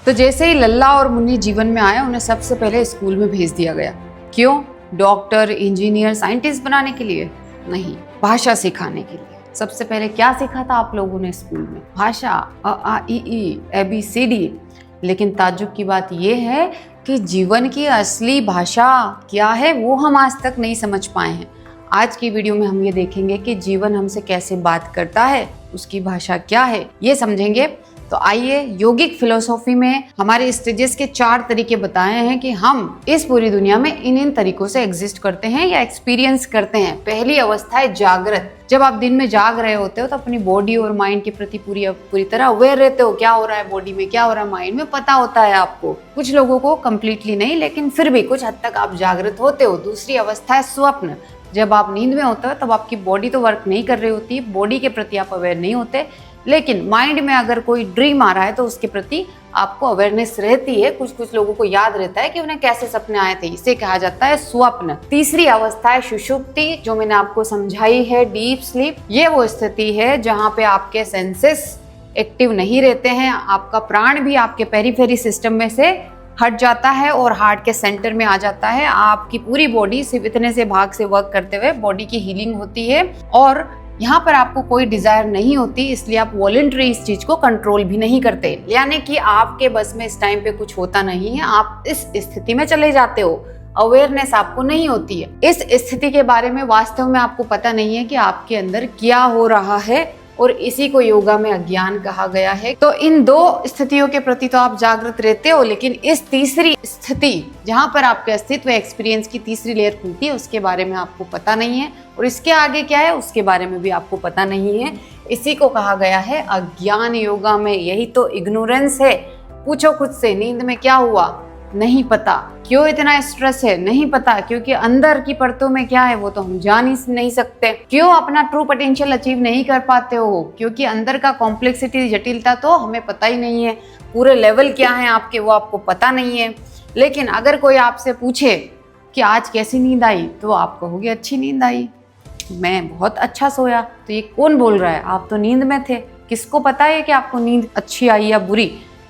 तो जैसे ही लल्ला और मुन्नी जीवन में आए, उन्हें सबसे पहले स्कूल में भेज दिया गया। क्यों? डॉक्टर, इंजीनियर, साइंटिस्ट बनाने के लिए नहीं, भाषा सिखाने के लिए। सबसे पहले क्या सीखा था आप लोगों ने स्कूल में? भाषा, अ आ इ ई, ABCD। लेकिन ताज्जुब की बात यह है कि जीवन की असली भाषा क्या है वो हम आज तक नहीं समझ पाए हैं। आज की वीडियो में हम ये देखेंगे कि जीवन हमसे कैसे बात करता है, उसकी भाषा क्या है, ये समझेंगे। तो आइए, योगिक फिलोसॉफी में हमारे स्टेजेस के 4 तरीके बताए हैं कि हम इस पूरी दुनिया में इन तरीकों से एग्जिस्ट करते हैं या एक्सपीरियंस करते हैं। पहली अवस्था है जागृत। जब आप दिन में जाग रहे होते हो तो अपनी बॉडी और माइंड के प्रति पूरी तरह अवेयर रहते हो। क्या हो रहा है बॉडी में, क्या हो रहा है माइंड में, पता होता है आपको। कुछ लोगों को कंप्लीटली नहीं, लेकिन फिर भी कुछ हद तक आप जागृत होते हो। दूसरी अवस्था है स्वप्न। जब आप नींद में होते हो तब आपकी बॉडी तो वर्क नहीं कर रही होती, बॉडी के प्रति आप अवेयर नहीं होते, लेकिन माइंड में अगर कोई ड्रीम आ रहा है तो उसके प्रति आपको अवेयरनेस रहती है। कुछ लोगों को याद रहता है कि उन्हें कैसे सपने आए थे, इसे कहा जाता है स्वप्न। तीसरी अवस्था है सुषुप्ति, जो मैंने आपको समझाई है, डीप स्लीप। ये वो स्थिति है जहाँ पे आपके सेंसेस एक्टिव नहीं रहते हैं, आपका प्राण भी आपके पेरिफेरी सिस्टम में से हट जाता है और हार्ट के सेंटर में आ जाता है। आपकी पूरी बॉडी सिर्फ इतने से भाग से वर्क करते हुए बॉडी की हीलिंग होती है और यहाँ पर आपको कोई डिजायर नहीं होती, इसलिए आप वॉलंटरी इस चीज को कंट्रोल भी नहीं करते। यानी कि आपके बस में इस टाइम पे कुछ होता नहीं है, आप इस स्थिति में चले जाते हो। अवेयरनेस आपको नहीं होती है। इस स्थिति के बारे में वास्तव में आपको पता नहीं है कि आपके अंदर क्या हो रहा है, और इसी को योगा में अज्ञान कहा गया है। तो इन 2 स्थितियों के प्रति तो आप जागृत रहते हो, लेकिन इस तीसरी स्थिति जहां पर आपके अस्तित्व एक्सपीरियंस की तीसरी लेयर खुलती है, उसके बारे में आपको पता नहीं है, और इसके आगे क्या है उसके बारे में भी आपको पता नहीं है। इसी को कहा गया है अज्ञान योगा में। यही तो इग्नोरेंस है। पूछो खुद से, नींद में क्या हुआ? नहीं पता। क्यों इतना स्ट्रेस है? नहीं पता, क्योंकि अंदर की परतों में क्या है वो तो हम जान ही नहीं सकते। क्यों अपना ट्रू पोटेंशियल अचीव नहीं कर पाते हो? क्योंकि अंदर का कॉम्प्लेक्सिटी, जटिलता तो हमें पता ही नहीं है। पूरे लेवल क्या है आपके वो आपको पता नहीं है। लेकिन अगर कोई आपसे पूछे कि आज कैसी नींद आई, तो आप कहोगे अच्छी नींद आई, मैं बहुत अच्छा सोया। तो ये कौन बोल रहा है? आप तो नींद में थे। किसको पता है कि आपको नींद अच्छी आई या बुरी?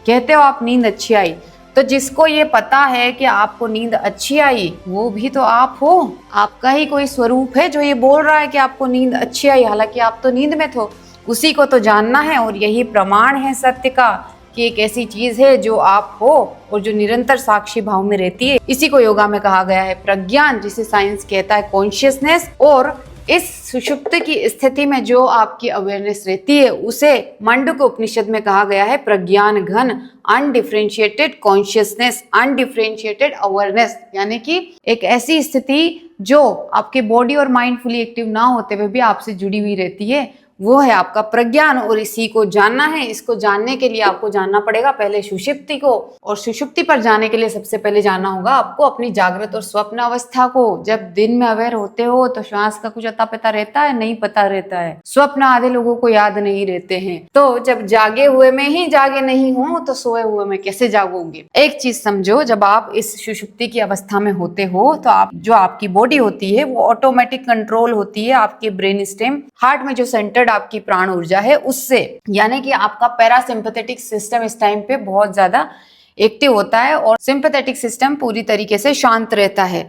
कहते हो आप नींद अच्छी आई, तो जिसको ये पता है कि आपको नींद अच्छी आई वो भी तो आप हो। आपका ही कोई स्वरूप है जो ये बोल रहा है कि आपको नींद अच्छी आई, हालांकि आप तो नींद में थे। उसी को तो जानना है, और यही प्रमाण है सत्य का कि एक ऐसी चीज है जो आप हो और जो निरंतर साक्षी भाव में रहती है। इसी को योगा में कहा गया है प्रज्ञान, जिसे साइंस कहता है कॉन्शियसनेस। और इस सुषुप्त की स्थिति में जो आपकी अवेयरनेस रहती है उसे मांडुक्य उपनिषद में कहा गया है प्रज्ञान घन, अनडिफरेंशिएटेड कॉन्शियसनेस, अनडिफरेंशिएटेड अवेयरनेस। यानी कि एक ऐसी स्थिति जो आपके बॉडी और माइंड फुली एक्टिव ना होते हुए भी आपसे जुड़ी हुई रहती है, वो है आपका प्रज्ञान। और इसी को जानना है। इसको जानने के लिए आपको जानना पड़ेगा पहले सुषुप्ति को, और सुषुप्ति पर जाने के लिए सबसे पहले जानना होगा आपको अपनी जागृत और स्वप्न अवस्था को। जब दिन में अवेयर होते हो तो श्वास का कुछ अता पता रहता है? नहीं पता रहता है। स्वप्न आधे लोगों को याद नहीं रहते हैं। तो जब जागे हुए में ही जागे नहीं हो तो सोए हुए में कैसे जागोगे? एक चीज समझो, जब आप इस सुषुप्ति की अवस्था में होते हो तो आप जो आपकी बॉडी होती है वो ऑटोमेटिक कंट्रोल होती है आपके ब्रेन स्टेम, हार्ट में जो सेंटर आपकी प्राण ऊर्जा है उससे। यानी कि आपका पैरासिम्पैथेटिक सिस्टम इस टाइम पे बहुत ज्यादा एक्टिव होता है और सिंपैथेटिक सिस्टम पूरी तरीके से शांत रहता है।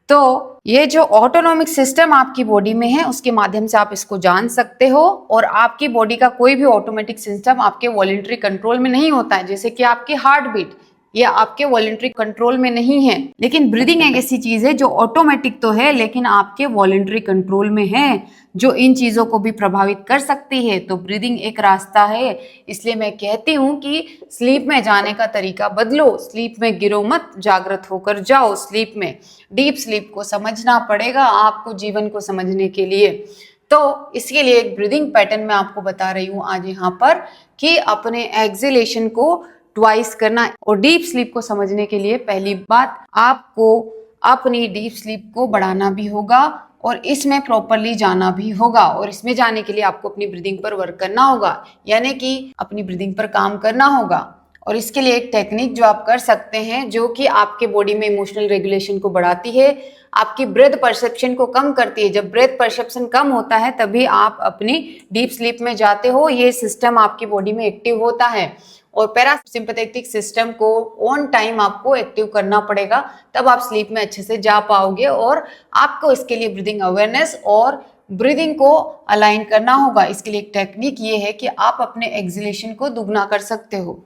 तो ये जो ऑटोनॉमिक सिस्टम आपकी बॉडी में है उसके माध्यम से आप इसको जान सकते हो। और आपकी बॉडी का कोई भी ऑटोमेटिक सिस्टम आपके वॉलंटरी कंट्रोल में नहीं होता है, जैसे कि आपकी हार्ट बीट, ये आपके वॉलंटरी कंट्रोल में नहीं है। लेकिन ब्रीदिंग एक ऐसी चीज है जो ऑटोमेटिक तो है लेकिन आपके वॉलंटरी कंट्रोल में है, जो इन चीजों को भी प्रभावित कर सकती है। तो ब्रीदिंग एक रास्ता है। इसलिए मैं कहती हूँ कि स्लीप में जाने का तरीका बदलो। स्लीप में गिरो मत, जागृत होकर जाओ स्लीप में। डीप स्लीप को समझना पड़ेगा आपको जीवन को समझने के लिए। तो इसके लिए एक ब्रीदिंग पैटर्न मैं आपको बता रही हूँ आज यहाँ पर, कि अपने एक्सहेलेशन को ट्वाइस करना। और डीप स्लीप को समझने के लिए पहली बात आपको अपनी डीप स्लीप को बढ़ाना भी होगा और इसमें प्रॉपरली जाना भी होगा। और इसमें जाने के लिए आपको अपनी ब्रीदिंग पर वर्क करना होगा, यानी कि अपनी ब्रीदिंग पर काम करना होगा। और इसके लिए एक टेक्निक जो आप कर सकते हैं, जो कि आपके बॉडी में इमोशनल रेगुलेशन को बढ़ाती है, आपकी ब्रेथ परसेप्शन को कम करती है। जब ब्रेथ परसेप्शन कम होता है तभी आप अपनी डीप स्लीप में जाते हो, ये सिस्टम आपकी बॉडी में एक्टिव होता है। और पैरासिम्पैथेटिक सिस्टम को ऑन टाइम आपको एक्टिव करना पड़ेगा, तब आप स्लीप में अच्छे से जा पाओगे। और आपको इसके लिए ब्रीदिंग अवेयरनेस और ब्रीदिंग को अलाइन करना होगा। इसके लिए एक टेक्निक ये है कि आप अपने एक्सहेलेशन को दुगना कर सकते हो।